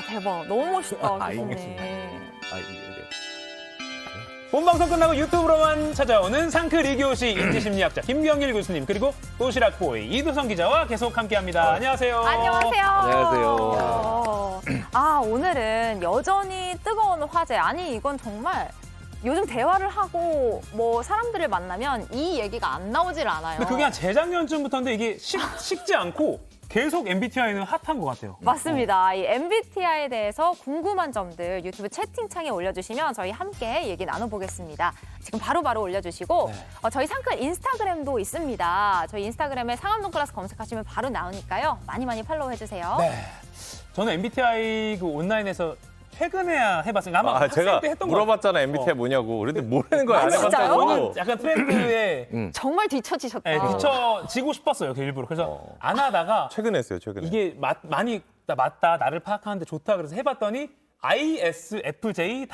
대박. 너무 멋있다, 아, 교수님. 이게. 본방송 끝나고 유튜브로만 찾아오는 상크 리교시 인지심리학자 김경일 교수님 그리고 도시락보이 이두성 기자와 계속 함께합니다. 안녕하세요. 안녕하세요. 안녕하세요. 아, 오늘은 여전히 뜨거운 화제. 아니, 이건 정말 요즘 대화를 하고 뭐 사람들을 만나면 이 얘기가 안 나오질 않아요. 근데 그게 한 재작년쯤부터인데 이게 식지 않고 계속 MBTI는 핫한 것 같아요. 맞습니다. 이 MBTI에 대해서 궁금한 점들 유튜브 채팅창에 올려주시면 저희 함께 얘기 나눠보겠습니다. 지금 바로바로 올려주시고 저희 상클 인스타그램도 있습니다. 저희 인스타그램에 상암동 클래스 검색하시면 바로 나오니까요. 많이 많이 팔로우 해주세요. 네. 저는 MBTI 그 온라인에서 최근에야 해봤으니까 아마 학생 제가 때 했던 거 물어봤잖아요, MBTI 뭐냐고. 그런데 모르는 거야, 안 진짜요? 해봤다고. 저는 약간 트렌드에 정말 뒤처지셨다. 네, 뒤처지고 싶었어요, 그 일부러. 그래서 안 하다가 최근에 했어요, 최근에. 이게 많이 맞다, 나를 파악하는데 좋다 그래서 해봤더니 ISFJ-T.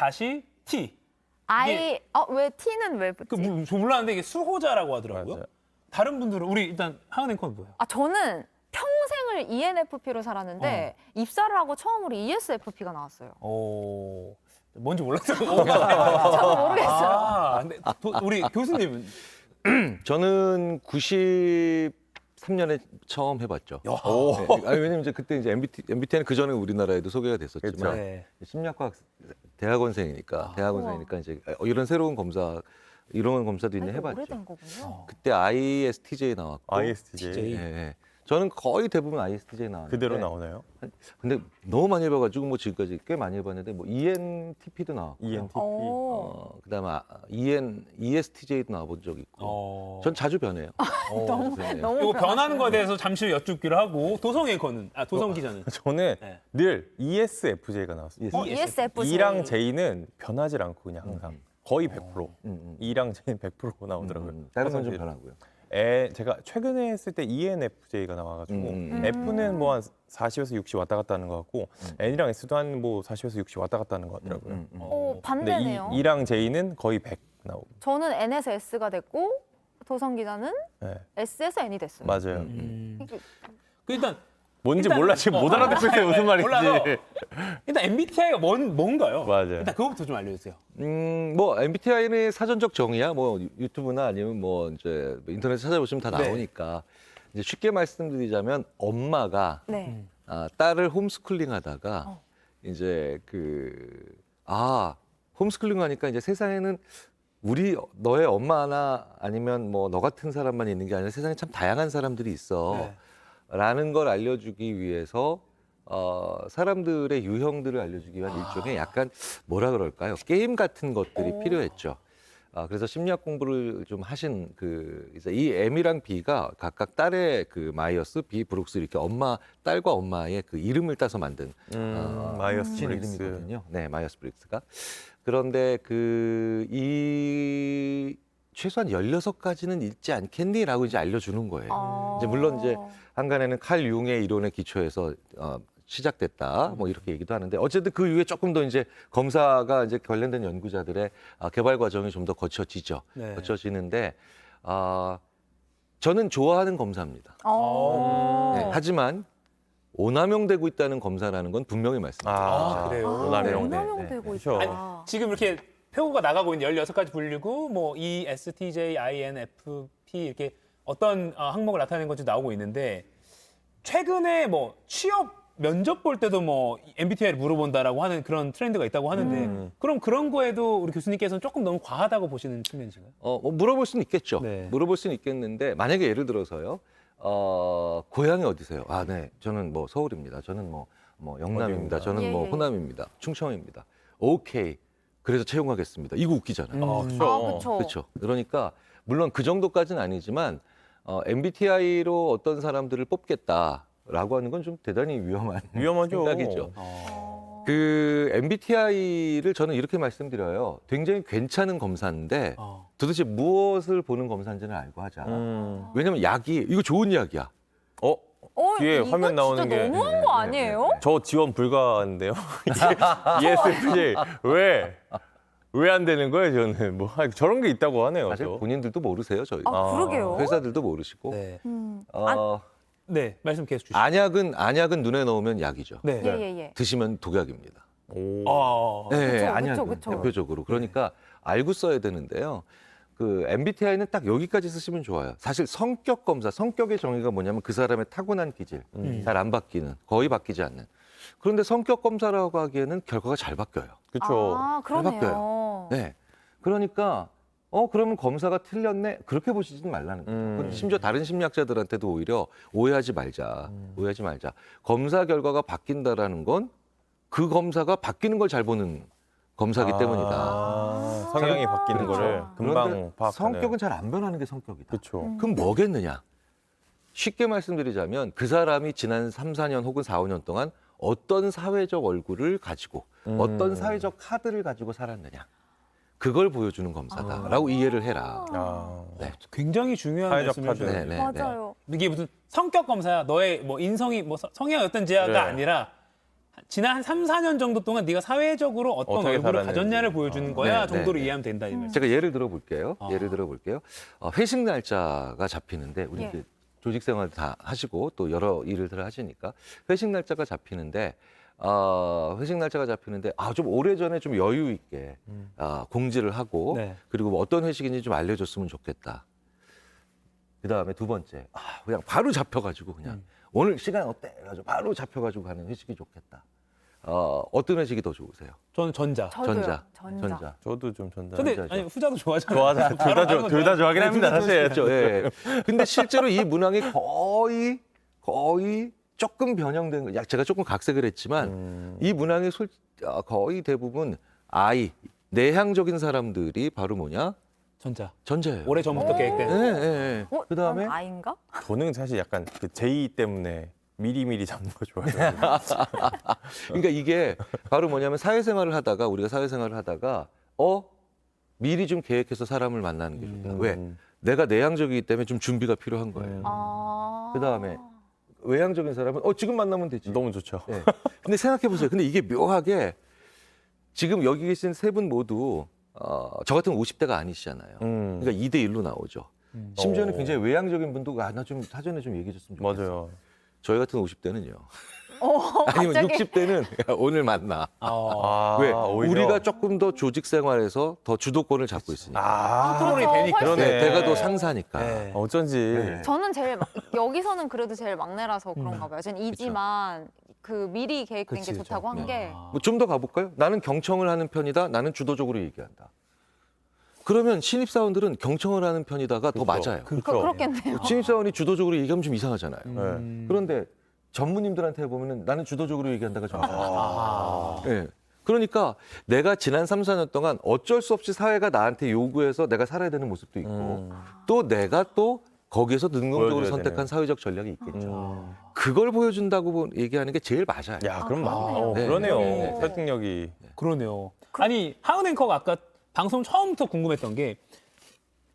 왜 T는 왜 붙지? 저 몰랐는데 이게 수호자라고 하더라고요. 맞아요. 다른 분들은 우리 일단 하은 앵커는 뭐예요? 저는 평생을 ENFP로 살았는데 입사를 하고 처음으로 ESFP가 나왔어요. 뭔지 몰랐어요. 저도 모르겠어요. 근데 우리 교수님은 저는 93년에 처음 해봤죠. 네. 아니, 왜냐면 이제 그때 이제 MBTI는 그 전에 우리나라에도 소개가 됐었지만 그렇죠. 네. 심리학과 대학원생이니까 이제 이런 새로운 검사 이런 검사도 있네 이거 해봤죠. 오래된 거군요. 그때 ISTJ 나왔고. ISTJ. 예. 저는 거의 대부분 ISTJ 나왔는데. 그대로 나오나요? 근데 너무 많이 해봐가지고 뭐 지금까지 꽤 많이 해봤는데 뭐 ENTP도 나왔고. ENTP. 그다음에 ESTJ도 나와본 적 있고. 전 자주 변해요. 너무 이거 변하는 거에 대해서 잠시 여쭙기로 하고 도성 앵커는 도성 기자는 저는 네. 늘 ESFJ가 나왔어요. ESFJ. E랑 J는 변하지 않고 그냥 항상 거의 100%. E랑 J는 100% 나오더라고요. 다른 건 좀 화장실. 변하고요. 제가 최근에 했을 때 ENFJ가 나와가지고 F는 뭐 한 40에서 60 왔다 갔다 하는 것 같고 N이랑 S도 한 뭐 40에서 60 왔다 갔다 하는 것 같더라고요. 근데 반대네요. E랑 J는 거의 100 나오고. 저는 N에서 S가 됐고 도성 기자는 네, S에서 N이 됐어요. 맞아요. 일단 뭔지 일단- 몰라 지금 못 알아듣고 있어요. 무슨 말인지. 몰라서 일단 MBTI가 뭔가요? 맞아요. 일단 그거부터 좀 알려주세요. 뭐 MBTI는 사전적 정의야 뭐 유튜브나 아니면 뭐 이제 인터넷 찾아보시면 다 네. 나오니까 이제 쉽게 말씀드리자면 엄마가 네. 딸을 홈스쿨링하다가 이제 홈스쿨링 하니까 이제 세상에는 너의 엄마나 아니면 뭐 너 같은 사람만 있는 게 아니라 세상에 참 다양한 사람들이 있어. 네. 라는 걸 알려주기 위해서 사람들의 유형들을 알려주기 위한 일종의 약간 뭐라 그럴까요? 게임 같은 것들이 필요했죠. 그래서 심리학 공부를 좀 하신 이제 이 M이랑 B가 각각 딸의 마이어스, B, 브룩스 이렇게 딸과 엄마의 그 이름을 따서 만든 마이어스 신 브릭스. 이름이거든요. 네, 마이어스 브릭스가. 그런데 이 최소한 16가지는 읽지 않겠니라고 이제 알려주는 거예요. 이제 물론 이제 한간에는 칼 융의 이론에 기초해서 시작됐다 뭐 이렇게 얘기도 하는데 어쨌든 그 이후에 조금 더 이제 검사가 이제 관련된 연구자들의 개발 과정이 좀 더 거쳐지죠. 네. 거쳐지는데 저는 좋아하는 검사입니다. 네, 하지만 오남용되고 있다는 검사라는 건 분명히 말씀드립니다. 그래요? 오남용. 오남용되고 그렇죠. 있다. 지금 이렇게 표가 나가고 있는 16가지 분류고 뭐 ESTJ, INFP 이렇게 어떤 항목을 나타내는 건지 나오고 있는데 최근에 뭐 취업 면접 볼 때도 뭐 MBTI를 물어본다라고 하는 그런 트렌드가 있다고 하는데 그럼 그런 거에도 우리 교수님께서는 조금 너무 과하다고 보시는 측면이신가요? 뭐 물어볼 수는 있겠죠. 네. 물어볼 수는 있겠는데 만약에 예를 들어서요. 고향이 어디세요? 네, 저는 뭐 서울입니다. 저는 뭐 영남입니다. 저는 뭐 예. 호남입니다. 충청입니다. 오케이. 그래서 채용하겠습니다. 이거 웃기잖아요. 그렇죠. 그렇죠. 그러니까 물론 그 정도까지는 아니지만 MBTI로 어떤 사람들을 뽑겠다라고 하는 건 좀 대단히 위험한 위험하죠. 생각이죠. MBTI를 저는 이렇게 말씀드려요. 굉장히 괜찮은 검사인데 도대체 무엇을 보는 검사인지는 알고 하자. 왜냐면 약이 이거 좋은 약이야. 뒤에 이거 화면 나오는 진짜 게. 너무한 거 아니에요? 저 지원 불가인데요. ESFJ 왜 안 되는 거예요? 저는 뭐 저런 게 있다고 하네요. 사실 저. 본인들도 모르세요, 저희. 그러게요. 회사들도 모르시고. 네. 어, 네, 말씀 계속 주시죠. 안약은 눈에 넣으면 약이죠. 네. 예. 드시면 독약입니다. 오. 네, 그쵸, 안약은 그쵸. 대표적으로. 그러니까 알고 써야 되는데요. 그 MBTI는 딱 여기까지 쓰시면 좋아요. 사실 성격 검사, 성격의 정의가 뭐냐면 그 사람의 타고난 기질, 잘 안 바뀌는, 거의 바뀌지 않는. 그런데 성격 검사라고 하기에는 결과가 잘 바뀌어요. 그렇죠. 아, 그러네요. 바뀌어요. 네. 그러니까 그러면 검사가 틀렸네? 그렇게 보시지 말라는 거죠. 심지어 다른 심리학자들한테도 오히려 오해하지 말자. 오해하지 말자. 검사 결과가 바뀐다라는 건 그 검사가 바뀌는 걸 잘 보는 검사기 때문이다. 성향이 바뀌는 그렇죠. 거를 금방 그런데 파악하는. 성격은 잘 안 변하는 게 성격이다. 그렇죠. 그럼 뭐겠느냐? 쉽게 말씀드리자면 그 사람이 지난 3, 4년 혹은 4, 5년 동안 어떤 사회적 얼굴을 가지고 어떤 사회적 카드를 가지고 살았느냐. 그걸 보여주는 검사다라고 이해를 해라. 아. 네. 굉장히 중요한 사회적 말씀을 카드. 주세요. 네. 맞아요. 이게 무슨 성격 검사야. 너의 뭐 인성이 뭐 성향이 어떤지가 네. 아니라 지난 한 3, 4년 정도 동안 네가 사회적으로 어떤 어떻게 얼굴을 살았는지. 가졌냐를 보여주는 거야 네, 정도로 네. 이해하면 된다 이 말씀. 제가 예를 들어볼게요. 아. 예를 들어볼게요. 회식 날짜가 잡히는데 우리 예. 이제 조직 생활 다 하시고 또 여러 일을 하시니까 회식 날짜가 잡히는데 좀 오래전에 좀 여유 있게 공지를 하고 네. 그리고 뭐 어떤 회식인지 좀 알려줬으면 좋겠다. 그다음에 두 번째 그냥 바로 잡혀가지고 그냥 오늘 시간 어때? 해가지고 바로 잡혀가지고 가는 회식이 좋겠다. 어떤 회식이 더 좋으세요? 저는 전자. 저도요. 전자. 저도 좀 전자. 근데 전자죠. 아니 후자도 좋아하잖아요. 좋아하죠. 둘 다 좋아하긴 합니다. 사실. 그렇죠. 예. 근데 실제로 이 문항이 거의 조금 변형된 거. 제가 조금 각색을 했지만 이 문항의 거의 대부분 내향적인 사람들이 바로 뭐냐? 전자. 전자예요. 오래 전부터 계획된. 예. 그다음에 난 아인가? 저는 사실 약간 그 제의 때문에 미리미리 잡는 거 좋아해요. 그러니까 이게 바로 뭐냐면 우리가 사회생활을 하다가 미리 좀 계획해서 사람을 만나는 게 좋다. 왜? 내가 내향적이기 때문에 좀 준비가 필요한 거예요. 그다음에 외향적인 사람은 지금 만나면 되지. 너무 좋죠. 예. 근데 생각해 보세요. 근데 이게 묘하게 지금 여기 계신 세 분 모두 저 같은 50대가 아니시잖아요. 그러니까 2대 1로 나오죠. 심지어는 굉장히 외향적인 분도 나 좀 사전에 좀 얘기해 줬으면 좋겠어요. 맞아요. 저희 같은 50대는요. 아니면 갑자기? 60대는 오늘 만나. 왜? 오히려. 우리가 조금 더 조직 생활에서 더 주도권을 잡고 있으니까. 토론이 그렇죠. 되니까. 훨씬. 그러네. 내가 더 상사니까. 네. 어쩐지. 네. 저는 여기서는 그래도 제일 막내라서 그런가 봐요. 저는 이지만 그 미리 계획된 그치, 게 그치. 좋다고 한 게 좀 더 가볼까요? 나는 경청을 하는 편이다. 나는 주도적으로 얘기한다. 그러면 신입사원들은 경청을 하는 편이다가 더 그렇죠. 맞아요. 그렇겠네요. 신입사원이 주도적으로 얘기하면 좀 이상하잖아요. 네. 그런데 전무님들한테 해보면 나는 주도적으로 얘기한다가 좀 이상하죠. 예. 그러니까 내가 지난 3, 4년 동안 어쩔 수 없이 사회가 나한테 요구해서 내가 살아야 되는 모습도 있고 또 내가 또 거기에서 능동적으로 보여줘야 선택한 되는. 사회적 전략이 있겠죠. 그걸 보여준다고 얘기하는 게 제일 맞아요. 야, 그럼 그러네요. 그러네요. 네. 설득력이. 그러네요. 아니 하은 앵커가 아까 방송 처음부터 궁금했던 게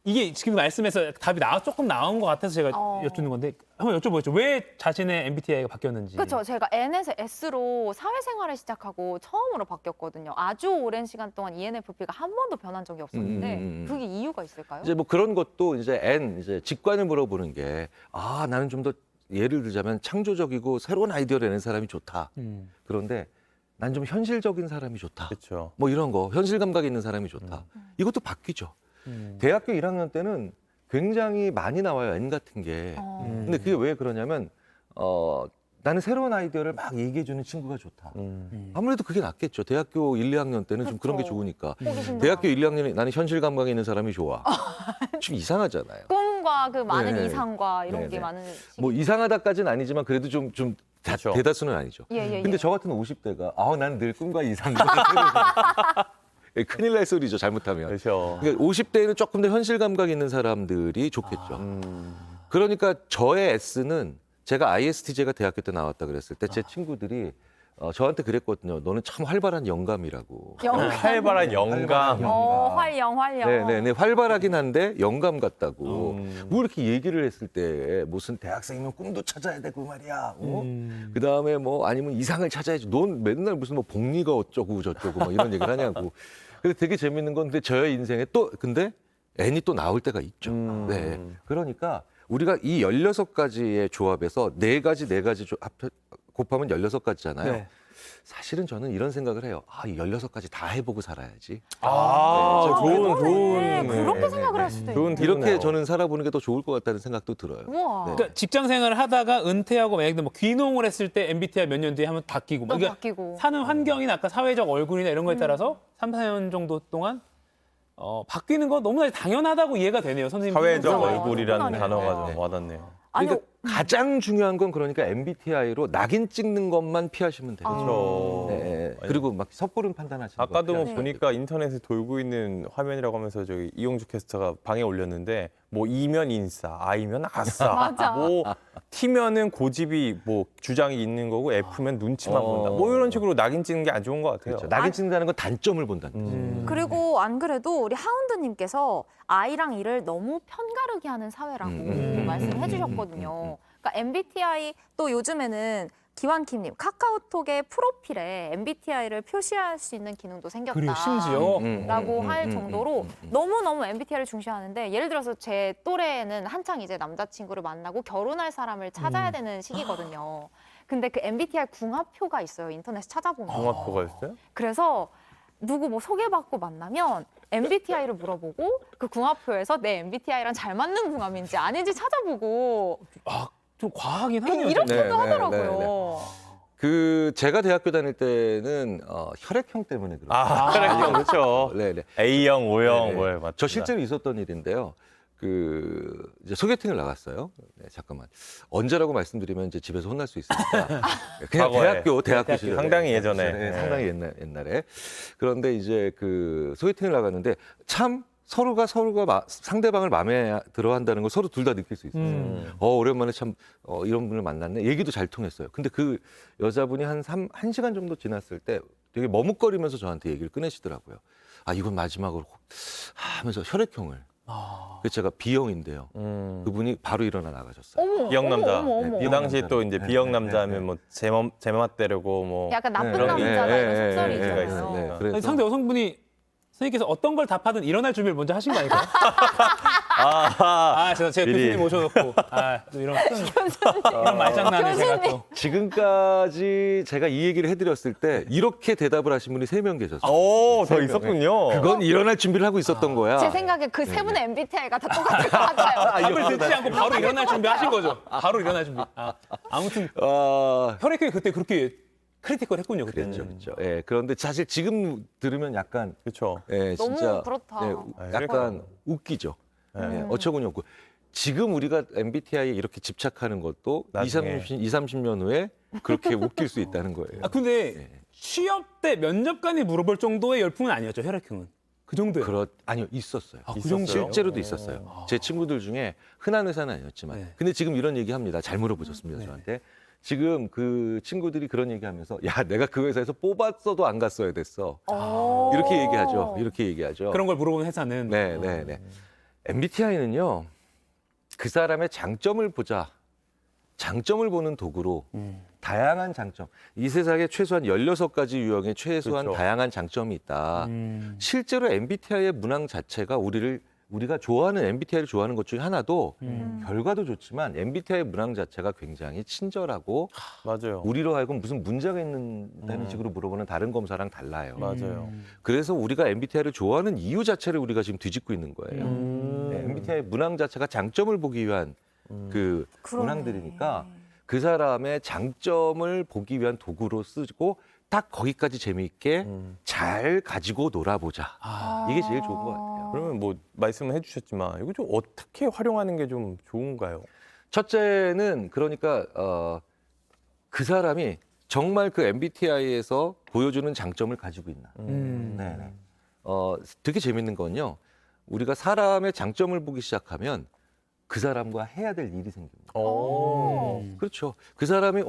이게 지금 말씀에서 답이 조금 나온 것 같아서 제가 여쭙는 건데 한번 여쭤보겠죠. 왜 자신의 MBTI가 바뀌었는지. 그렇죠. 제가 N에서 S로 사회생활을 시작하고 처음으로 바뀌었거든요. 아주 오랜 시간 동안 ENFP가 한 번도 변한 적이 없었는데 그게 이유가 있을까요? 이제 뭐 그런 것도 이제 직관을 물어보는 게 나는 좀 더 예를 들자면 창조적이고 새로운 아이디어를 내는 사람이 좋다. 그런데 난 좀 현실적인 사람이 좋다. 그렇죠. 뭐 이런 거 현실 감각이 있는 사람이 좋다. 이것도 바뀌죠. 대학교 1학년 때는 굉장히 많이 나와요. N 같은 게. 근데 그게 왜 그러냐면 나는 새로운 아이디어를 막 얘기해주는 친구가 좋다. 아무래도 그게 낫겠죠. 대학교 1, 2학년 때는 좀 그런 게 그렇죠. 좋으니까. 호기심도 대학교 많고. 1, 2학년에 나는 현실 감각이 있는 사람이 좋아. 좀 이상하잖아요. 꿈과 그 많은 네. 이상과 이런 네, 게 네. 많은 뭐 이상하다까지는 아니지만 그래도 좀 그렇죠. 대다수는 아니죠. 예. 근데 저 같은 50대가 난 늘 꿈과 이상과 큰일 날 소리죠. 잘못하면. 그렇죠. 그러니까 50대에는 조금 더 현실 감각 있는 사람들이 좋겠죠. 그러니까 저의 S는 제가 ISTJ가 대학교 때 나왔다 그랬을 때 제 친구들이 저한테 그랬거든요. 너는 참 활발한 영감이라고. 활발한 영감. 활영. 네네네. 활발하긴 한데 영감 같다고. 뭐 이렇게 얘기를 했을 때 무슨 대학생이면 꿈도 찾아야 되고 말이야. 그 다음에 뭐 아니면 이상을 찾아야지. 넌 맨날 무슨 뭐 복리가 어쩌고 저쩌고 막 이런 얘기를 하냐고. 근데 되게 재밌는 건데 저의 인생에 근데 N이 또 나올 때가 있죠. 네. 그러니까 우리가 이 16가지의 조합에서 4가지 곱하면 16가지잖아요. 네. 사실은 저는 이런 생각을 해요. 이 16가지 다 해보고 살아야지. 네, 그렇게 네. 생각을 할 수도 좋은 있네. 이렇게 팁이네요. 저는 살아보는 게 더 좋을 것 같다는 생각도 들어요. 우와. 네. 그러니까 직장 생활을 하다가 은퇴하고 만약에 뭐 귀농을 했을 때 MBTI 몇 년 뒤에 하면 바뀌고 또 그러니까 바뀌고. 사는 환경이나 아까 사회적 얼굴이나 이런 거에 따라서 3, 4년 정도 동안 바뀌는 거 너무나 당연하다고 이해가 되네요, 선생님. 사회적 그렇죠. 얼굴이라는 그건 단어가 아니에요. 좀 와닿네요. 아니, 그러니까 가장 중요한 건 그러니까 MBTI로 낙인 찍는 것만 피하시면 돼요. 그렇죠. 네. 그리고 막 섣부른 판단하시는 거 아까도 뭐 네. 보니까 인터넷에 돌고 있는 화면이라고 하면서 저기 이용주 캐스터가 방에 올렸는데 뭐 E면 인싸, I면 아싸, 맞아. 뭐 T면은 고집이 뭐 주장이 있는 거고 F면 눈치만 본다. 뭐 이런 식으로 낙인 찍는 게 안 좋은 것 같아요. 그렇죠. 낙인 찍는다는 건 단점을 본다는 거죠. 그리고 안 그래도 우리 하운드님께서 I랑 E를 너무 편가르게 하는 사회라고 말씀해 주셨거든요. 그러니까 MBTI 또 요즘에는 기완킴님 카카오톡의 프로필에 MBTI를 표시할 수 있는 기능도 생겼다. 그리고 심지어 라고 할 정도로 너무너무 MBTI를 중시하는데 예를 들어서 제 또래는 한창 이제 남자친구를 만나고 결혼할 사람을 찾아야 되는 시기거든요. 근데 그 MBTI 궁합표가 있어요. 인터넷에 찾아보면. 종합표가 있어요? 그래서 누구 뭐 소개받고 만나면 MBTI를 물어보고 그 궁합표에서 내 MBTI랑 잘 맞는 궁합인지 아닌지 찾아보고 좀 과하긴 하네요. 이렇게도 네, 네, 하더라고요. 그 제가 대학교 다닐 때는 혈액형 때문에 그래요. 혈액형 그렇죠. 네네. A형, O형 네. 뭐 맞죠. 저 실제로 있었던 일인데요. 그 이제 소개팅을 나갔어요. 네, 잠깐만. 언제라고 말씀드리면 이제 집에서 혼날 수 있으니까. 그냥 과거에. 대학교 시절에. 상당히 예전에. 네, 네. 상당히 옛날에. 그런데 이제 그 소개팅을 나갔는데 참 서로가 상대방을 마음에 들어한다는 걸 서로 둘 다 느낄 수 있어요. 오랜만에 참 이런 분을 만났네. 얘기도 잘 통했어요. 근데 그 여자분이 한 1시간 정도 지났을 때 되게 머뭇거리면서 저한테 얘기를 꺼내시더라고요. 이건 마지막으로 하면서 혈액형을. 그래서 제가 B형인데요. 그분이 바로 일어나 나가셨어요. 어머, B형 남자. 어머, 어머, 어머. 그 당시에 또 이제 네, B형 네, 남자 네, 하면 뭐 제멋대로고 뭐 약간 나쁜 그런 남자다 게- 이런 네, 속설이잖아요. 네, 네, 네. 그래서 아니, 상대 여성분이 선생님께서 어떤 걸 답하든 일어날 준비를 먼저 하신 거 아닐까요? 제가 미리. 교수님 모셔놓고 또 이런 이런 말장난을 제가 또 지금까지 제가 이 얘기를 해드렸을 때 이렇게 대답을 하신 분이 3명 계셨어요. 오, 더 있었군요. 그건 일어날 준비를 하고 있었던 거야. 제 생각에 그 세 분의 MBTI가 다 똑같을 것 같아요. 답을 듣지 않고 바로 일어날 준비하신 거죠. 바로 일어날 준비. 아무튼 혈액형이 그때 그렇게 크리티컬했군요. 그때는. 그렇죠. 예, 그런데 사실 지금 들으면 약간 그렇죠. 예, 너무 진짜 그렇다. 약간 웃기죠. 예, 어처구니 없고. 지금 우리가 MBTI에 이렇게 집착하는 것도 나중에. 20, 30년 후에 그렇게 웃길 수 있다는 거예요. 근데 취업 때 면접관이 물어볼 정도의 열풍은 아니었죠. 혈액형은. 그 정도예요. 아니요, 있었어요. 그 정도요? 실제로도 있었어요. 제 친구들 중에 흔한 회사는 아니었지만. 네. 근데 지금 이런 얘기 합니다. 잘 물어보셨습니다, 저한테. 지금 그 친구들이 그런 얘기 하면서 야, 내가 그 회사에서 뽑았어도 안 갔어야 됐어. 이렇게 얘기하죠. 그런 걸 물어보는 회사는. 네. MBTI는요, 그 사람의 장점을 보자. 장점을 보는 도구로 다양한 장점. 이 세상에 최소한 16가지 유형의 최소한 그렇죠. 다양한 장점이 있다. 실제로 MBTI의 문항 자체가 우리가 좋아하는 MBTI를 좋아하는 것 중에 하나도 결과도 좋지만 MBTI의 문항 자체가 굉장히 친절하고 맞아요. 우리로 하여금 무슨 문제가 있는다는 식으로 물어보는 다른 검사랑 달라요. 맞아요. 그래서 우리가 MBTI를 좋아하는 이유 자체를 우리가 지금 뒤집고 있는 거예요. 음. 네, MBTI의 문항 자체가 장점을 보기 위한 그 그러네. 문항들이니까 그 사람의 장점을 보기 위한 도구로 쓰고 딱 거기까지 재미있게 잘 가지고 놀아보자. 이게 제일 좋은 것 같아요. 그러면 뭐 말씀을 해주셨지만 이거 좀 어떻게 활용하는 게 좀 좋은가요? 첫째는 그러니까 그 사람이 정말 그 MBTI에서 보여주는 장점을 가지고 있나. 네네. 되게 재밌는 건요. 우리가 사람의 장점을 보기 시작하면 그 사람과 해야 될 일이 생깁니다. 그렇죠. 그 사람이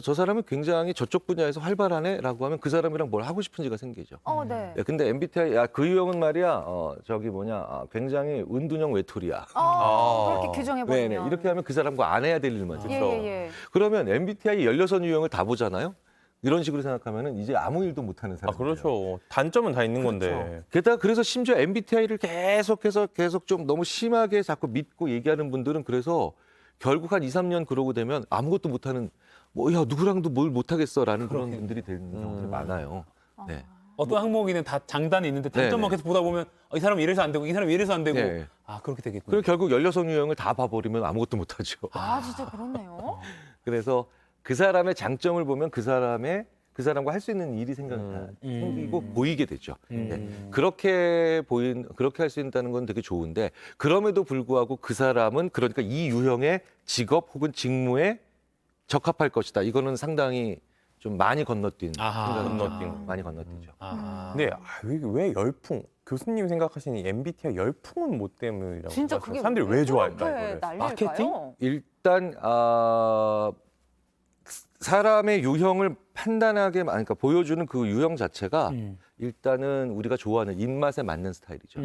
저 사람은 굉장히 저쪽 분야에서 활발하네,라고 하면 그 사람이랑 뭘 하고 싶은지가 생기죠. 네. 네, 근데 MBTI 그 유형은 말이야 굉장히 은둔형 외톨이야. 그렇게 규정해버리면. 네네. 이렇게 하면 그 사람과 안 해야 될 일만. 예. 그러면 MBTI 16 유형을 다 보잖아요. 이런 식으로 생각하면은 이제 아무 일도 못하는 아, 사람. 그렇죠. 단점은 다 있는 건데. 게다가 그래서 심지어 MBTI를 계속 좀 너무 심하게 자꾸 믿고 얘기하는 분들은 그래서 결국 한 2, 3년 그러고 되면 아무것도 못하는 뭐 야 누구랑도 뭘 못하겠어라는 그런 분들이 되는 경우들이 많아요. 네. 어떤 항목이는 다 장단이 있는데 단점만 네네. 계속 보다 보면 이 사람은 이래서 안 되고 이 사람은 이래서 안 되고 네. 아 그렇게 되겠군요. 그리고 결국 16성 유형을 다 봐버리면 아무것도 못하죠. 아, 진짜 그렇네요. 그래서 그 사람의 장점을 보면 그 사람과 할 수 있는 일이 생기고 보이게 되죠. 네. 그렇게 할 수 있다는 건 되게 좋은데 그럼에도 불구하고 그 사람은 그러니까 이 유형의 직업 혹은 직무에 적합할 것이다. 이거는 상당히 좀 많이 건너뛴 아하. 생각이 많이 건너뛰죠. 아. 근데 왜 열풍? 교수님 생각하시는 이 MBTI 열풍은 뭐 때문이라고 진짜 생각하세요? 그게 사람들이 왜 좋아할까 그렇게 이거를? 난리일까요? 마케팅? 일단 사람의 유형을 판단하게 그러니까 보여주는 그 유형 자체가 일단은 우리가 좋아하는 입맛에 맞는 스타일이죠.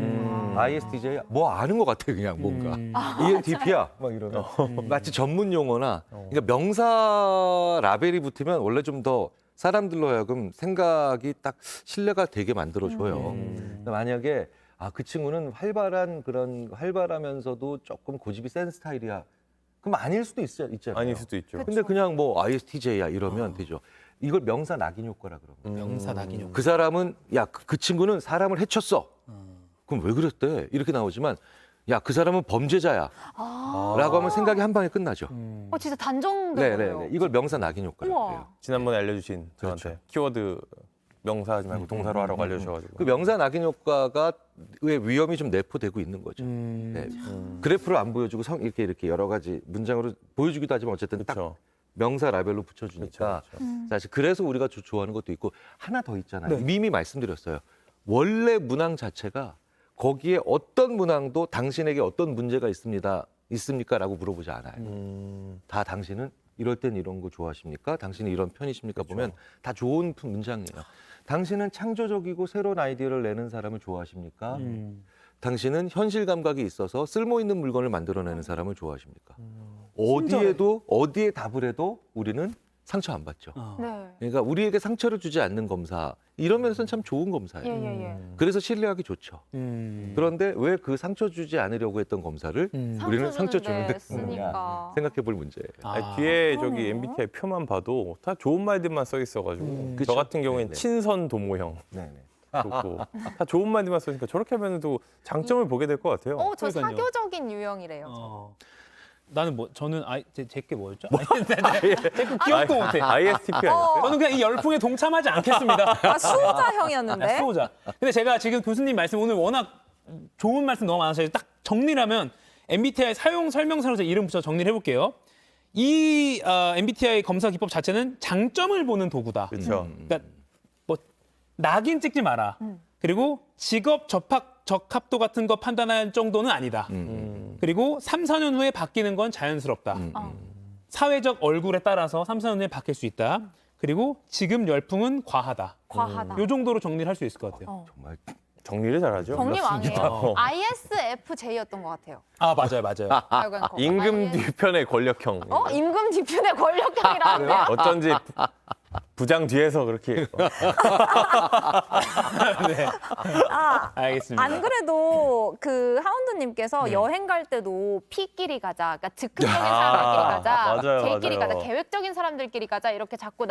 ISTJ 뭐 아는 것 같아 그냥 뭔가 ENTP야 막 이러면 마치 전문 용어나 그러니까 명사 라벨이 붙으면 원래 좀 더 사람들로 하여금 생각이 딱 신뢰가 되게 만들어줘요. 그러니까 만약에 그 친구는 활발하면서도 조금 고집이 센 스타일이야. 그럼 아닐 수도 있잖아요. 아닐 수도 있죠. 근데 그냥 뭐 ISTJ야 이러면 되죠. 이걸 명사 낙인 효과라 그러는 거예요. 명사 낙인용. 그 사람은 그 친구는 사람을 해쳤어. 그럼 왜 그랬대? 이렇게 나오지만 야 그 사람은 범죄자야. 라고 하면 생각이 한 방에 끝나죠. 진짜 단정돼요. 네네네. 이걸 명사 낙인 효과라고 우와. 해요. 지난번에 알려주신 저한테 키워드 명사하지 말고 동사로 하라고 알려주셔가지고. 그 명사 낙인 효과가 의 위험이 좀 내포되고 있는 거죠. 네. 그래프를 안 보여주고 이렇게 여러 가지 문장으로 보여주기도 하지만 어쨌든 딱 그렇죠. 명사 라벨로 붙여주니까 사실 그래서 우리가 좋아하는 것도 있고 하나 더 있잖아요. 이미 말씀드렸어요. 원래 문항 자체가 거기에 어떤 문항도 당신에게 어떤 문제가 있습니까라고 물어보지 않아요. 다 당신은 이럴 땐 이런 거 좋아하십니까? 당신은 이런 편이십니까? 보면 다 좋은 문장이에요. 당신은 창조적이고 새로운 아이디어를 내는 사람을 좋아하십니까? 당신은 현실 감각이 있어서 쓸모 있는 물건을 만들어내는 사람을 좋아하십니까? 어디에 답을 해도 우리는 상처 안 받죠. 네. 그러니까 우리에게 상처를 주지 않는 검사 이런 면에서는 참 좋은 검사예요. 예. 그래서 신뢰하기 좋죠. 그런데 왜 그 상처 주지 않으려고 했던 검사를 우리는 상처 주는데 쓰느냐 쓰니까. 생각해 볼 문제예요. 아니, 뒤에 저기 그러네요. MBTI 표만 봐도 다 좋은 말들만 써 있어가지고 저 그쵸? 같은 경우에는 네네. 친선 도모형 네네. 좋고 다 좋은 말들만 써있으니까 저렇게 하면 또 장점을 보게 될 것 같아요. 저 그러니까요. 사교적인 유형이래요. 나는 저는 제게 뭐였죠? 제게 기억도 못해. ISTP 아니었어요? 저는 그냥 이 열풍에 동참하지 않겠습니다. 수호자형이었는데. 수호자. 근데 제가 지금 교수님 말씀 오늘 워낙 좋은 말씀 너무 많아서 딱 정리를 하면 MBTI 사용 설명서로 제가 이름 붙여 정리를 해볼게요. 이 MBTI 검사 기법 자체는 장점을 보는 도구다. 그렇죠. 그러니까 뭐 낙인 찍지 마라. 그리고 직업 적합도 같은 거 판단할 정도는 아니다. 그리고 3, 4년 후에 바뀌는 건 자연스럽다. 사회적 얼굴에 따라서 3, 4년 후에 바뀔 수 있다. 그리고 지금 열풍은 과하다. 과하다. 요 정도로 정리를 할 수 있을 것 같아요. 정말 정리를 잘하죠. 정리 많이 해요. 어. ISFJ였던 것 같아요. 맞아요. 빨간 임금 뒤편의 권력형. 임금 뒤편의 권력형이라는데. 어쩐지 부장 뒤에서 그렇게 알겠습니다. 안 그래도 그 하운드님께서 여행 갈 때도 P끼리 가자, 그러니까 즉흥적인 사람들끼리 가자, 맞아요, J끼리 맞아요. 가자, 계획적인 사람들끼리 가자 이렇게 자꾸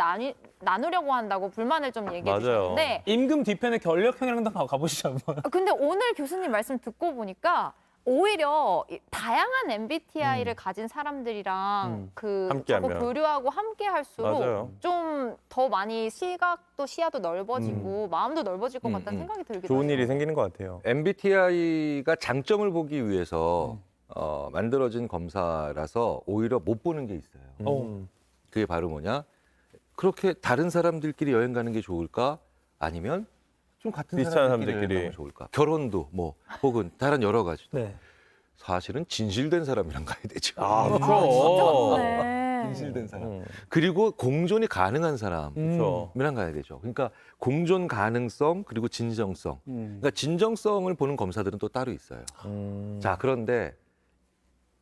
나누려고 한다고 불만을 좀 얘기해 맞아요. 주셨는데 임금 뒤편의 권력형이랑 가보시죠 한번. 근데 오늘 교수님 말씀 듣고 보니까 오히려 다양한 MBTI를 가진 사람들이랑 그 함께하면. 자꾸 교류하고 함께 할수록 맞아요. 좀 더 많이 시야도 넓어지고 마음도 넓어질 것 같다는 생각이 들기도 좋은 해요. 일이 생기는 것 같아요. MBTI가 장점을 보기 위해서 만들어진 검사라서 오히려 못 보는 게 있어요. 그게 바로 뭐냐? 그렇게 다른 사람들끼리 여행 가는 게 좋을까? 아니면 좀 같은 비슷한 사람들끼리 사람들끼리. 여행 가면 좋을까? 결혼도 뭐 혹은 다른 여러 가지. 네. 사실은 진실된 사람이랑 가야 되죠. 그렇죠. 네. 진실된 사람. 그리고 공존이 가능한 사람이랑 그렇죠. 가야 되죠. 그러니까 공존 가능성 그리고 진정성. 그러니까 진정성을 보는 검사들은 또 따로 있어요. 자, 그런데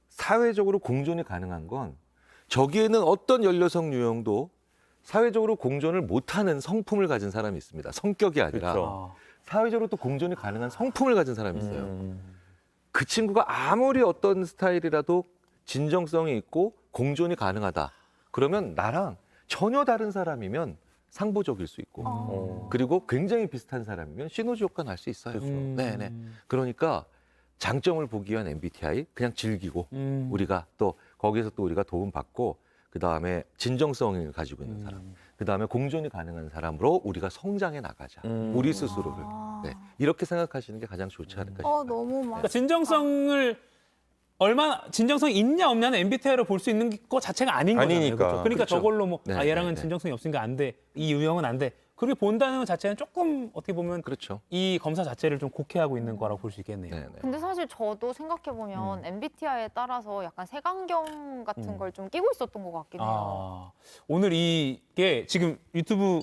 사회적으로 공존이 가능한 건 저기에는 어떤 연려성 유형도 사회적으로 공존을 못하는 성품을 가진 사람이 있습니다. 성격이 아니라 그렇죠. 사회적으로 또 공존이 가능한 성품을 가진 사람이 있어요. 그 친구가 아무리 어떤 스타일이라도 진정성이 있고 공존이 가능하다. 그러면 나랑 전혀 다른 사람이면 상보적일 수 있고 그리고 굉장히 비슷한 사람이면 시너지 효과 날 수 있어요. 네네. 그러니까 장점을 보기 위한 MBTI 그냥 즐기고 우리가 또 거기에서 또 우리가 도움 받고 그 다음에 진정성을 가지고 있는 사람, 그 다음에 공존이 가능한 사람으로 우리가 성장해 나가자. 우리 스스로를 네. 이렇게 생각하시는 게 가장 좋지 않을까 싶어요. 너무 막. 그러니까 진정성을 얼마나 진정성이 있냐 없냐는 MBTI로 볼 수 있는 것 자체가 아닌 거잖아요. 아니니까. 그렇죠? 그러니까 그렇죠. 저걸로 뭐 네, 얘랑은 네, 네. 진정성이 없으니까 안 돼. 이 유형은 안 돼. 그렇게 본다는 것 자체는 조금 어떻게 보면 그렇죠. 이 검사 자체를 좀 곡해하고 있는 거라고 볼 수 있겠네요. 네네. 근데 사실 저도 생각해보면 MBTI에 따라서 약간 색안경 같은 걸 좀 끼고 있었던 것 같긴 해요. 아, 오늘 이게 지금 유튜브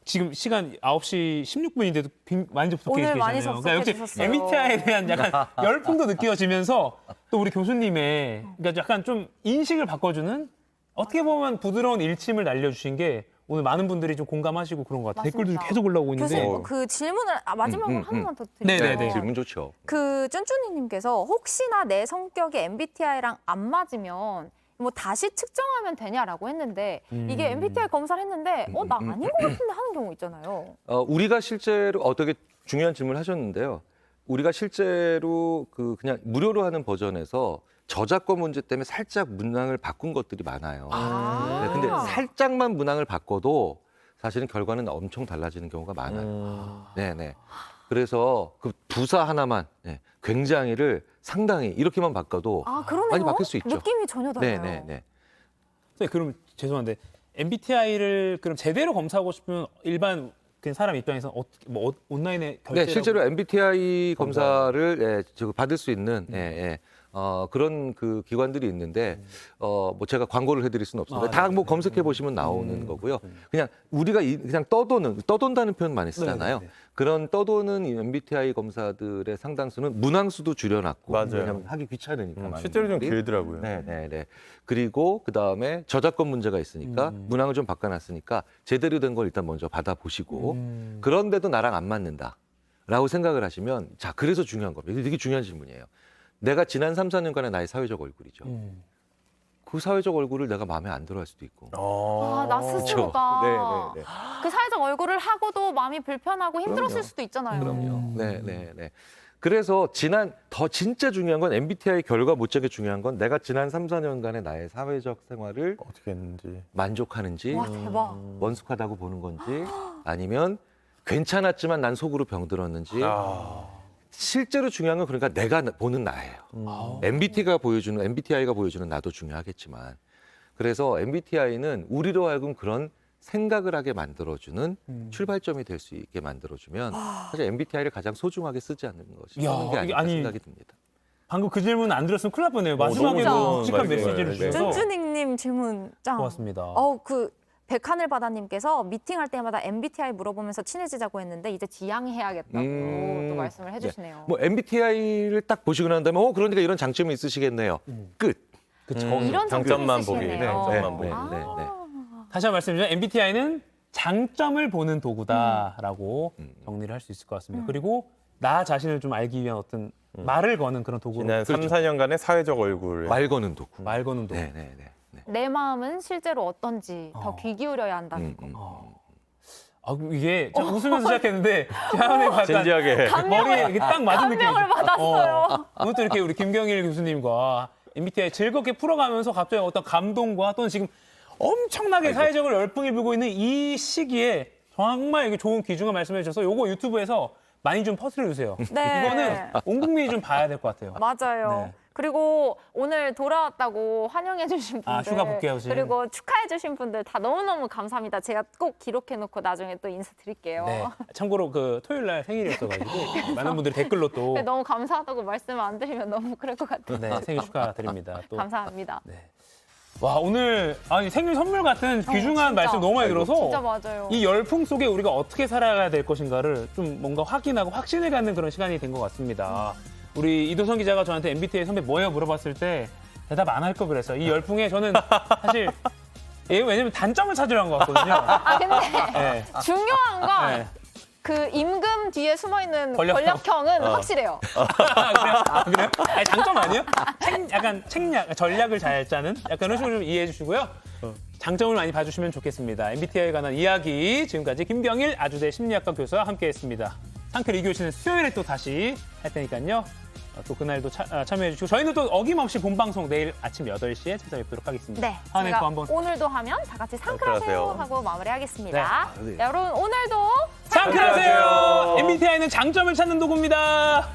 지금 시간 9시 16분인데도 많이 접속해 오늘 계시잖아요. 많이 접속해 역시 주셨어요. MBTI에 대한 약간 열풍도 느껴지면서 또 우리 교수님의 그러니까 약간 좀 인식을 바꿔주는 어떻게 보면 부드러운 일침을 날려주신 게 오늘 많은 분들이 좀 공감하시고 그런 것 같아요. 맞습니다. 댓글도 계속 올라오고 있는데. 교수님 그 질문을 마지막으로 하나만 더 드릴게요. 네네네. 질문 좋죠. 그 쭌쭌이님께서 혹시나 내 성격이 MBTI랑 안 맞으면 뭐 다시 측정하면 되냐라고 했는데 이게 MBTI 검사를 했는데 나 아닌 것 같은데 하는 경우 있잖아요. 우리가 실제로 되게 중요한 질문을 하셨는데요. 우리가 실제로 그냥 무료로 하는 버전에서 저작권 문제 때문에 살짝 문항을 바꾼 것들이 많아요. 네, 근데 살짝만 문항을 바꿔도 사실은 결과는 엄청 달라지는 경우가 많아요. 네네. 그래서 그 부사 하나만 굉장히를 상당히 이렇게만 바꿔도 그러네요. 많이 바뀔 수 있죠. 느낌이 전혀 달라요. 네네네. 선생님, 그럼 죄송한데 MBTI를 그럼 제대로 검사하고 싶으면 일반 그냥 사람 입장에서 어떻게 뭐 온라인에 결제 네, 실제로 MBTI 검사를 받을 수 있는 그런 그 기관들이 있는데 뭐 제가 광고를 해드릴 수는 없습니다. 다 뭐 검색해 보시면 나오는 거고요. 그냥 우리가 그냥 떠돈다는 표현 많이 쓰잖아요. 네네네. 그런 떠도는 이 MBTI 검사들의 상당수는 문항수도 줄여놨고 맞아요. 왜냐하면 하기 귀찮으니까 많은 실제로 좀 분들이. 길더라고요. 네네네. 그리고 그 다음에 저작권 문제가 있으니까 문항을 좀 바꿔놨으니까 제대로 된 걸 일단 먼저 받아보시고 그런데도 나랑 안 맞는다라고 생각을 하시면 자 그래서 중요한 겁니다. 이게 되게 중요한 질문이에요. 내가 지난 3, 4년간의 나의 사회적 얼굴이죠. 그 사회적 얼굴을 내가 마음에 안 들어 할 수도 있고. 나 스스로가 네네네. 그 사회적 얼굴을 하고도 마음이 불편하고 힘들었을 그럼요. 수도 있잖아요. 그럼요. 네네네. 그래서 더 진짜 중요한 건 MBTI 결과 못지않게 중요한 건 내가 지난 3, 4년간의 나의 사회적 생활을 어떻게 했는지. 만족하는지 와 대박. 원숙하다고 보는 건지 아니면 괜찮았지만 난 속으로 병들었는지 실제로 중요한 건 그러니까 내가 보는 나예요. MBTI가 보여주는 나도 중요하겠지만 그래서 MBTI는 우리로 하여금 그런 생각을 하게 만들어주는 출발점이 될 수 있게 만들어주면 사실 MBTI를 가장 소중하게 쓰지 않는 것이 야, 하는 게 아닐까 아니, 생각이 듭니다. 방금 그 질문 안 들었으면 큰일 날 뻔해요. 너무 마지막에도 좋은 묵직한 말씀이에요. 메시지를 네. 주셔서 쭌쭌이님 질문 짱. 고맙습니다. 그 백하늘바다님께서 미팅할 때마다 MBTI 물어보면서 친해지자고 했는데 이제 지양해야겠다고 또 말씀을 해주시네요. 뭐 MBTI를 딱 보시고 난 다음에 그러니까 이런 장점이 있으시겠네요. 끝. 그쵸. 이런 장점만 보기. 있으시네요. 장점만 보기. 다시 한번 말씀드리면 MBTI는 장점을 보는 도구다라고 정리를 할 수 있을 것 같습니다. 그리고 나 자신을 좀 알기 위한 어떤 말을 거는 그런 도구로 지난 3, 4년간의 사회적 얼굴. 말 거는 도구. 말 거는 도구. 네네네. 내 마음은 실제로 어떤지 더 귀 기울여야 한다는 거. 이게 좀 웃으면서 시작했는데 자연의 약간 진지하게. 머리에 이렇게 딱 맞은 느낌이 감명을 받았어요. 오늘 또 이렇게 우리 김경일 교수님과 MBTI 즐겁게 풀어가면서 갑자기 어떤 감동과 또는 지금 엄청나게 사회적으로 열풍이 불고 있는 이 시기에 정말 이게 좋은 귀중한 말씀해 주셔서 요거 유튜브에서 많이 좀 퍼뜨려 주세요. 네. 이거는 온 국민이 좀 봐야 될 것 같아요. 맞아요. 네. 그리고 오늘 돌아왔다고 환영해주신 분들, 휴가 복귀하신. 그리고 축하해주신 분들 다 너무너무 감사합니다. 제가 꼭 기록해놓고 나중에 또 인사드릴게요. 네. 참고로 그 토요일 날 생일이었어가지고 많은 분들이 댓글로 또 근데 너무 감사하다고 말씀 안 드리면 너무 그럴 것 같아요. 네, 생일 축하드립니다. 또. 감사합니다. 네. 와 오늘 생일 선물 같은 귀중한 진짜. 말씀 너무 많이 들어서 진짜 맞아요. 이 열풍 속에 우리가 어떻게 살아가야 될 것인가를 좀 뭔가 확인하고 확신을 갖는 그런 시간이 된 것 같습니다. 우리 이도선 기자가 저한테 MBTI 선배 뭐예요 물어봤을 때 대답 안 할 걸 그랬어요. 이 열풍에 저는 사실 예, 왜냐면 단점을 찾으려는 것 같거든요. 아 근데 네. 중요한 건 네. 그 임금 뒤에 숨어 있는 권력형. 권력형은 확실해요. 그래요? 그래요? 아니, 장점 아니에요? 약간 책략, 전략을 잘 짜는 약간 그런 식으로 좀 이해해 주시고요. 장점을 많이 봐주시면 좋겠습니다. MBTI에 관한 이야기 지금까지 김병일 아주대 심리학과 교수와 함께했습니다. 상쾌 2교시는 수요일에 또 다시 할 테니까요. 또 그날도 참여해 주시고 저희는 또 어김없이 본방송 내일 아침 8시에 찾아뵙도록 하겠습니다. 네, 하은이 제가 거 한번 오늘도 하면 다 같이 상쾌하세요 상쾌하세요. 하고 마무리하겠습니다. 네. 여러분 오늘도 상쾌하세요. MBTI는 장점을 찾는 도구입니다.